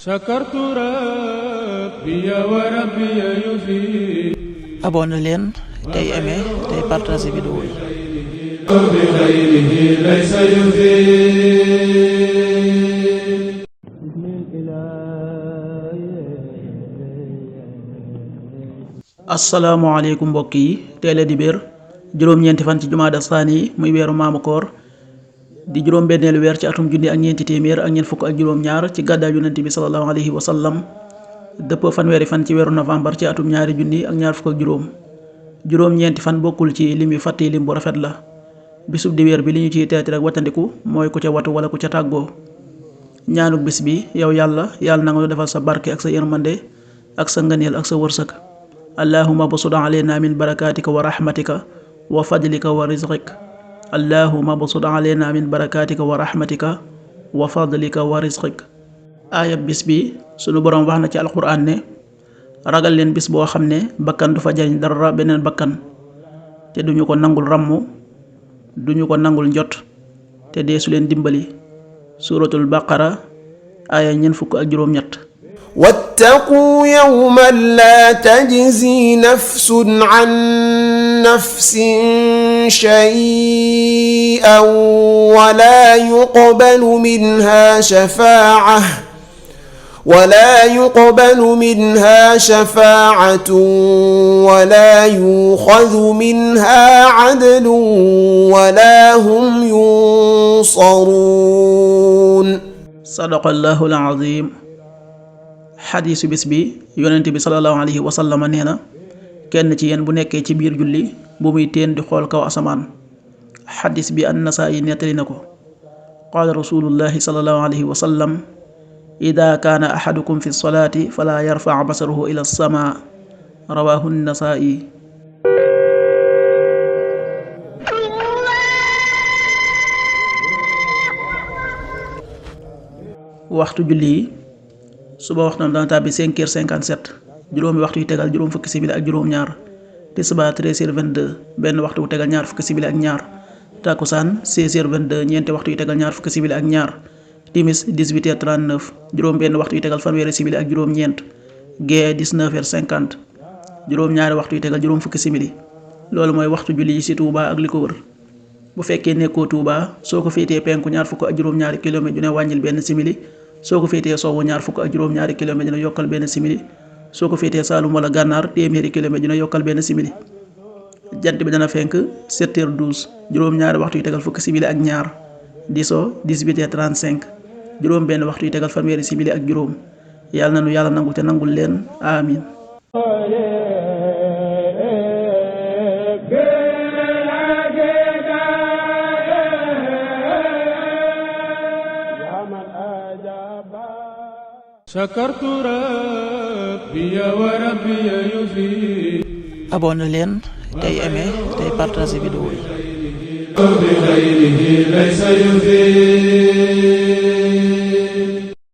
شكرت ربي وربي يفيد. abonné leen tey aimé tey partagé vidéo yi. بخيره ليس يفيد. asalaamaaleykum mbokk yi teel a dibéer juróom-ñeenti fan ci jumaada saani yi muy weeru maamu koor di juróom-benneelu weer ci atum junni ak ñeenti téeméer ak ñeent fukk ak juróom-ñaar ci gàddaay yonent bi sallallahu alayhi wa sallam dëppoo fanweeri fan ci weeru novembre ci atum ñaari junni ak ñaar fukk ak juróom-ñeenti fan bokkul ci lim yu fàtte lim bu rafet la. bisub dibéer bi li ñu ciy teeti rek wattandiku mooy ku ca watu wala ku ca tàggoo. ñaanuk bis bi yow yàlla na nga defal sa barke ak sa yërmande ak sa ngëneel ak sa wërsëg. allahuma basud alayna min barakatika wa rahmatika wa fadlika wa rizqik. allahuma basud alayna min barakatika wa rahmatika wa fadlika wa rizqik. aayab bis bi sunu boroom wax na ci alquran ne ragal leen bis boo xam ne bakkan du fa jariñ dara beneen bakkan te duñu ko nangul ràmm duñu ko nangul njot te deesu leen dimbali. suuratul baqara aaya ñeent fukk ak juróom-ñett. wattaquu yawman laa tajzi nafsun an nafsin shay'an wala yuqbalu minha shafaa'atun wala yu'khadhu minha 'adlun wala hum yunsaruun. sadaqallahul aziim. xadiisu bis bi yonent bi sallallahu alayhi wa sallam nee na kenn ci yéen bu nekkee ci biir julli bu muy teen di xool kaw asamaan. xadiis bi an-Nasaa'i nettali na ko. qaala rasulullahi sallallahu alayhi wa sallam ida kaana ahadukum fi salaati fala yarfac basarahu ila as-samaa rawaahu an-Nasaa'i. waxtu julli yi suba waxtam dana tàbbi 5h57 juróomi waxtu yu tegal juróom fukki simili ak juróom-ñaar. tisbaar 13h22 benn waxtu wu tegal ñaar fukki simili ak ñaar. takkusaan 16h22 ñeenti waxtu yu tegal ñaar fukki simili ak ñaar. timis 18h39 juróom benn waxtu yu tegal fanweeri simili ak juróom-ñeent. gee 19h50 juróom-ñaari waxtu yu tegal juróom fukki simili. loolu mooy waxtu julli yi ci Touba ak li ko wër. bu fekkee nekkoo Touba soo ko féetee penku ñaar fukk ak juróom-ñaari kilomètre dina wàññil benn simili. soo ko féetee sowwu ñaar fukk ak juróom-ñaari kilomètre dina yokkal benn simili. soo ko féetee Saalum wala Gànnaar téeméeri kilomètre dina yokkal benn simili. jant bi dana fenk 7h12 juróom-ñaari waxtu yu tegal fukki simili ak ñaar. di so 18h35 juróom benn waxtu yu tegal fanweeri simili ak juróom. yàlla na nu yàlla nangu te nangul leen amin. شكرت ربي وربي يفيد. abonné leen tey aimé tey partagé vidéo yi. بخيره ليس يفيد.